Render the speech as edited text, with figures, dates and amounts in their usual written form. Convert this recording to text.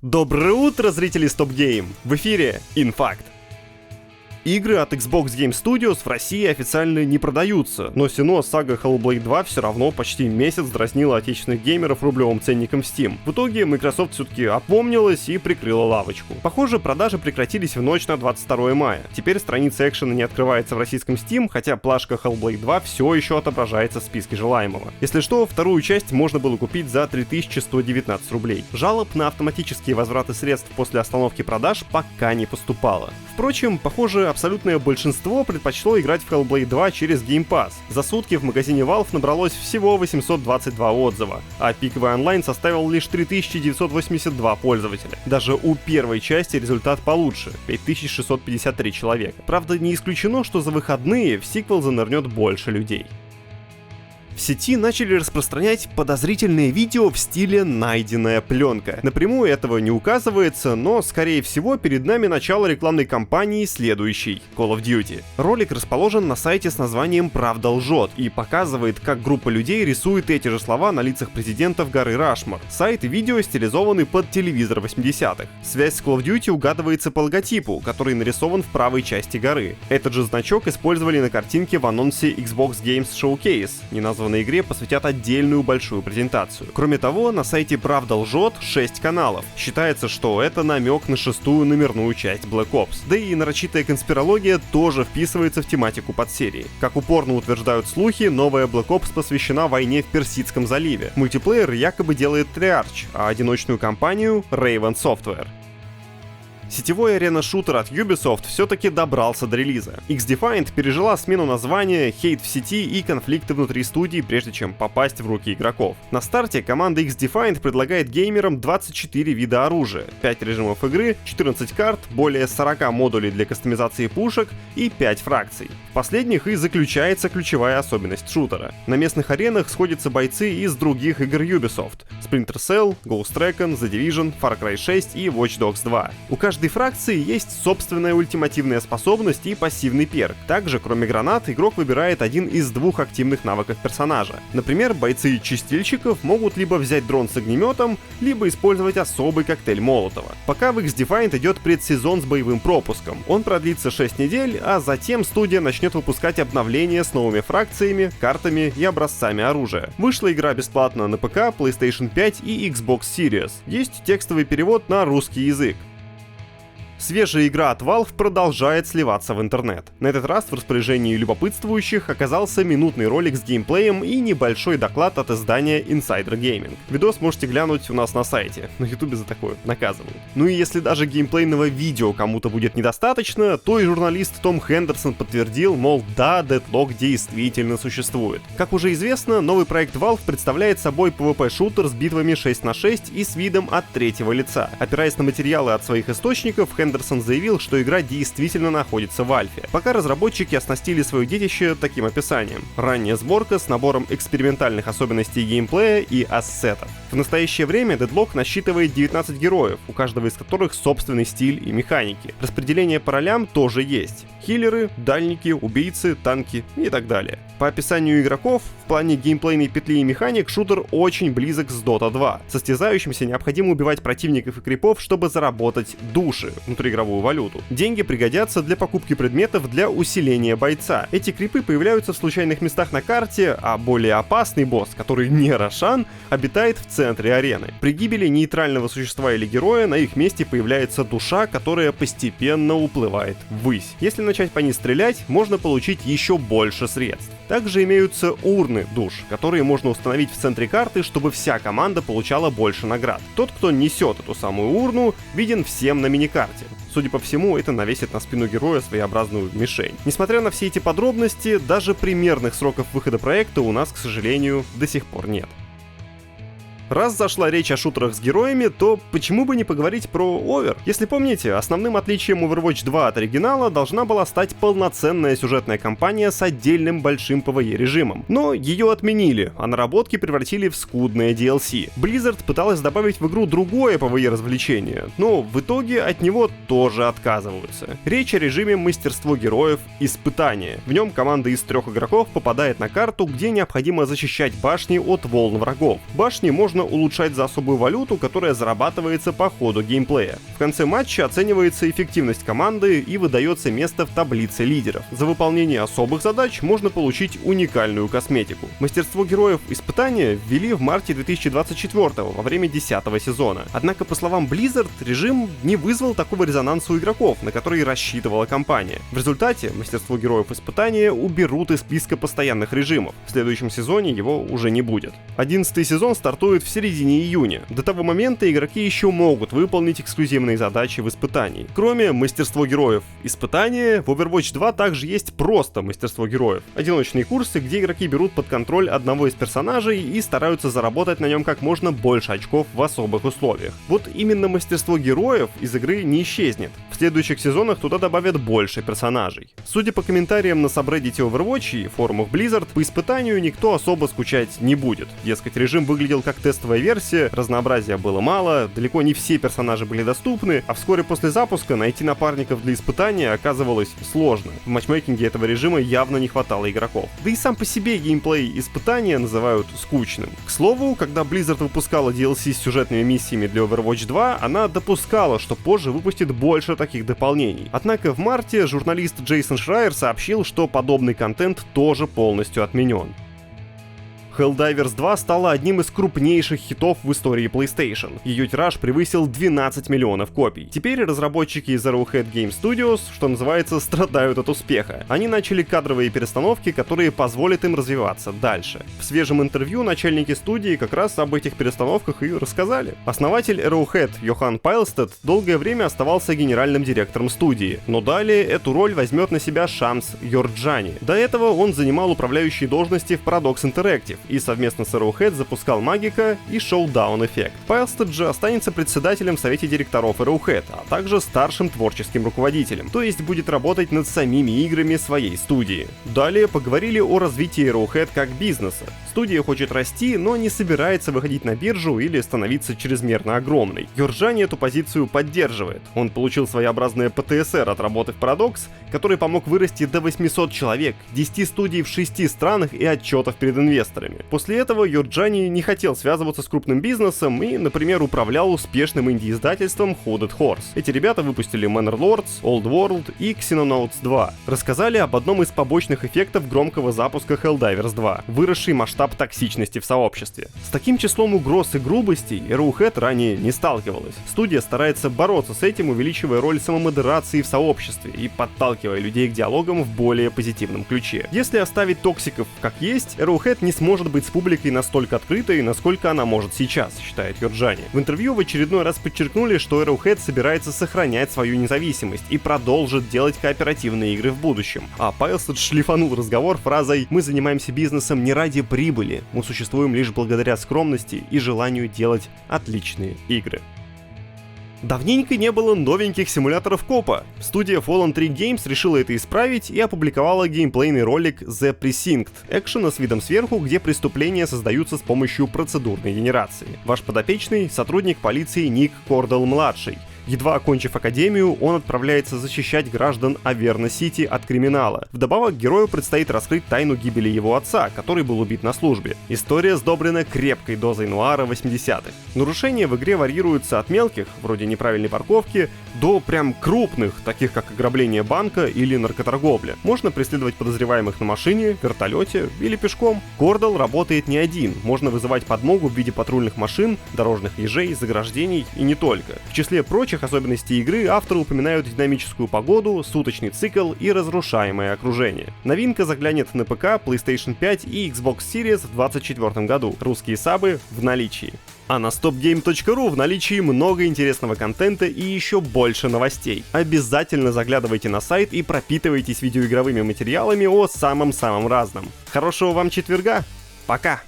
Доброе утро, зрители Stop Game! В эфире InFact. Игры от Xbox Game Studios в России официально не продаются, но Sinnoh Saga Hellblade 2 все равно почти месяц дразнила отечественных геймеров рублевым ценником в Steam. В итоге Microsoft все-таки опомнилась и прикрыла лавочку. Похоже, продажи прекратились в ночь на 22 мая. Теперь страница экшена не открывается в российском Steam, хотя плашка Hellblade 2 все еще отображается в списке желаемого. Если что, вторую часть можно было купить за 3119 рублей. Жалоб на автоматические возвраты средств после остановки продаж пока не поступало. Впрочем, похоже, абсолютное большинство предпочло играть в Hellblade 2 через Game Pass. За сутки в магазине Valve набралось всего 822 отзыва, а пиковый онлайн составил лишь 3982 пользователя. Даже у первой части результат получше — 5653 человека. Правда, не исключено, что за выходные в сиквел занырнет больше людей. В сети начали распространять подозрительные видео в стиле «найденная пленка». Напрямую этого не указывается, но, скорее всего, перед нами начало рекламной кампании следующей — Call of Duty. Ролик расположен на сайте с названием «Правда лжет» и показывает, как группа людей рисует эти же слова на лицах президентов горы Рашмор. Сайт и видео стилизованы под телевизор 80-х. Связь с Call of Duty угадывается по логотипу, который нарисован в правой части горы. Этот же значок использовали на картинке в анонсе Xbox Games Showcase. Неназванной игре посвятят отдельную большую презентацию. Кроме того, на сайте «Правда лжет» 6 каналов. Считается, что это намек на 6-ю номерную часть Black Ops. Да и нарочитая конспирология тоже вписывается в тематику подсерии. Как упорно утверждают слухи, новая Black Ops посвящена войне в Персидском заливе. Мультиплеер якобы делает Treyarch, а одиночную кампанию — Raven Software. Сетевой арена-шутер от Ubisoft все-таки добрался до релиза. X-Defiant пережила смену названия, хейт в сети и конфликты внутри студии, прежде чем попасть в руки игроков. На старте команда X-Defiant предлагает геймерам 24 вида оружия, 5 режимов игры, 14 карт, более 40 модулей для кастомизации пушек и 5 фракций. В последних и заключается ключевая особенность шутера. На местных аренах сходятся бойцы из других игр Ubisoft — Splinter Cell, Ghost Recon, The Division, Far Cry 6 и Watch Dogs 2. У каждой фракции есть собственная ультимативная способность и пассивный перк. Также, кроме гранат, игрок выбирает один из двух активных навыков персонажа. Например, бойцы чистильщиков могут либо взять дрон с огнеметом, либо использовать особый коктейль Молотова. Пока в X-Defiant идет предсезон с боевым пропуском. Он продлится 6 недель, а затем студия начнет выпускать обновления с новыми фракциями, картами и образцами оружия. Вышла игра бесплатно на ПК, PlayStation 5 и Xbox Series. Есть текстовый перевод на русский язык. Свежая игра от Valve продолжает сливаться в интернет. На этот раз в распоряжении любопытствующих оказался минутный ролик с геймплеем и небольшой доклад от издания Insider Gaming. Видос можете глянуть у нас на сайте. На ютубе за такое наказывают. Ну и если даже геймплейного видео кому-то будет недостаточно, то и журналист Том Хендерсон подтвердил, мол, да, Deadlock действительно существует. Как уже известно, новый проект Valve представляет собой PvP-шутер с битвами 6 на 6 и с видом от третьего лица. Опираясь на материалы от своих источников, Хендерсон заявил, что игра действительно находится в альфе. Пока разработчики оснастили свое детище таким описанием: ранняя сборка с набором экспериментальных особенностей геймплея и ассетов. В настоящее время Deadlock насчитывает 19 героев, у каждого из которых собственный стиль и механики. Распределение по ролям тоже есть: хиллеры, дальники, убийцы, танки и так далее. По описанию игроков, в плане геймплейной петли и механик шутер очень близок с Dota 2. Состязающимся необходимо убивать противников и крипов, чтобы заработать души, внутриигровую валюту. Деньги пригодятся для покупки предметов для усиления бойца. Эти крипы появляются в случайных местах на карте, а более опасный босс, который не Рошан, обитает в центре арены. При гибели нейтрального существа или героя на их месте появляется душа, которая постепенно уплывает ввысь. Если начать по ней стрелять, можно получить еще больше средств. Также имеются урны душ, которые можно установить в центре карты, чтобы вся команда получала больше наград. Тот, кто несет эту самую урну, виден всем на миникарте. Судя по всему, это навесит на спину героя своеобразную мишень. Несмотря на все эти подробности, даже примерных сроков выхода проекта у нас, к сожалению, до сих пор нет. Раз зашла речь о шутерах с героями, то почему бы не поговорить про Over? Если помните, основным отличием Overwatch 2 от оригинала должна была стать полноценная сюжетная кампания с отдельным большим PvE режимом. Но ее отменили, а наработки превратили в скудное DLC. Blizzard пыталась добавить в игру другое PvE развлечение, но в итоге от него тоже отказываются. Речь о режиме мастерство героев испытания. В нем команда из 3 игроков попадает на карту, где необходимо защищать башни от волн врагов. Башни можно можно улучшать за особую валюту, которая зарабатывается по ходу геймплея. В конце матча оценивается эффективность команды и выдается место в таблице лидеров. За выполнение особых задач можно получить уникальную косметику. Мастерство героев испытания ввели в марте 2024 во время 10-го сезона. Однако, по словам Blizzard, режим не вызвал такого резонанса у игроков, на который рассчитывала компания. В результате мастерство героев испытания уберут из списка постоянных режимов. В следующем сезоне его уже не будет. 11-й сезон стартует в середине июня. До того момента игроки еще могут выполнить эксклюзивные задачи в испытании. Кроме мастерство героев испытания, в Overwatch 2 также есть просто мастерство героев. Одиночные курсы, где игроки берут под контроль одного из персонажей и стараются заработать на нем как можно больше очков в особых условиях. Вот именно мастерство героев из игры не исчезнет. В следующих сезонах туда добавят больше персонажей. Судя по комментариям на сабреддите Overwatch и форумах Blizzard, по испытанию никто особо скучать не будет. Дескать, режим выглядел как тестовая версия, разнообразия было мало, далеко не все персонажи были доступны, а вскоре после запуска найти напарников для испытания оказывалось сложно. В матчмейкинге этого режима явно не хватало игроков. Да и сам по себе геймплей испытания называют скучным. К слову, когда Blizzard выпускала DLC с сюжетными миссиями для Overwatch 2, она допускала, что позже выпустит больше таких дополнений. Однако в марте журналист Джейсон Шрайер сообщил, что подобный контент тоже полностью отменен. Helldivers 2 стала одним из крупнейших хитов в истории PlayStation. Ее тираж превысил 12 миллионов копий. Теперь разработчики из Arrowhead Game Studios, что называется, страдают от успеха. Они начали кадровые перестановки, которые позволят им развиваться дальше. В свежем интервью начальники студии как раз об этих перестановках и рассказали. Основатель Arrowhead Йохан Пайлстед долгое время оставался генеральным директором студии, но далее эту роль возьмет на себя Шамс Йорджани. До этого он занимал управляющие должности в Paradox Interactive и совместно с Arrowhead запускал Magicka и Showdown Effect. Пайлстед же останется председателем в совете директоров Arrowhead, а также старшим творческим руководителем, то есть будет работать над самими играми своей студии. Далее поговорили о развитии Arrowhead как бизнеса. Студия хочет расти, но не собирается выходить на биржу или становиться чрезмерно огромной. Йорджани эту позицию поддерживает. Он получил своеобразное ПТСР от работы в Paradox, который помог вырасти до 800 человек, 10 студий в 6 странах и отчетов перед инвесторами. После этого Йорджани не хотел связываться с крупным бизнесом и, например, управлял успешным инди-издательством Hooded Horse. Эти ребята выпустили Manor Lords, Old World и Xenonauts 2. Рассказали об одном из побочных эффектов громкого запуска Helldivers 2 — выросший масштаб токсичности в сообществе. С таким числом угроз и грубостей Arrowhead ранее не сталкивалась. Студия старается бороться с этим, увеличивая роль самомодерации в сообществе и подталкивая людей к диалогам в более позитивном ключе. Если оставить токсиков как есть, Arrowhead не сможет быть с публикой настолько открытой, насколько она может сейчас, считает Йорджани. В интервью в очередной раз подчеркнули, что Arrowhead собирается сохранять свою независимость и продолжит делать кооперативные игры в будущем. А Пайлстед шлифанул разговор фразой «Мы занимаемся бизнесом не ради прибыли, мы существуем лишь благодаря скромности и желанию делать отличные игры». Давненько не было новеньких симуляторов копа. Студия Fallen 3 Games решила это исправить и опубликовала геймплейный ролик The Precinct, экшена с видом сверху, где преступления создаются с помощью процедурной генерации. Ваш подопечный — сотрудник полиции Ник Кордел-младший. Едва окончив академию, он отправляется защищать граждан Аверна-Сити от криминала. Вдобавок, герою предстоит раскрыть тайну гибели его отца, который был убит на службе. История сдобрена крепкой дозой нуара 80-х. Нарушения в игре варьируются от мелких, вроде неправильной парковки, до прям крупных, таких как ограбление банка или наркоторговля. Можно преследовать подозреваемых на машине, вертолете или пешком. Кордел работает не один, можно вызывать подмогу в виде патрульных машин, дорожных ежей, заграждений и не только. В числе прочих особенностей игры авторы упоминают динамическую погоду, суточный цикл и разрушаемое окружение. Новинка заглянет на ПК, PlayStation 5 и Xbox Series в 2024 году. Русские сабы в наличии. А на stopgame.ru в наличии много интересного контента и еще больше новостей. Обязательно заглядывайте на сайт и пропитывайтесь видеоигровыми материалами о самом-самом разном. Хорошего вам четверга! Пока!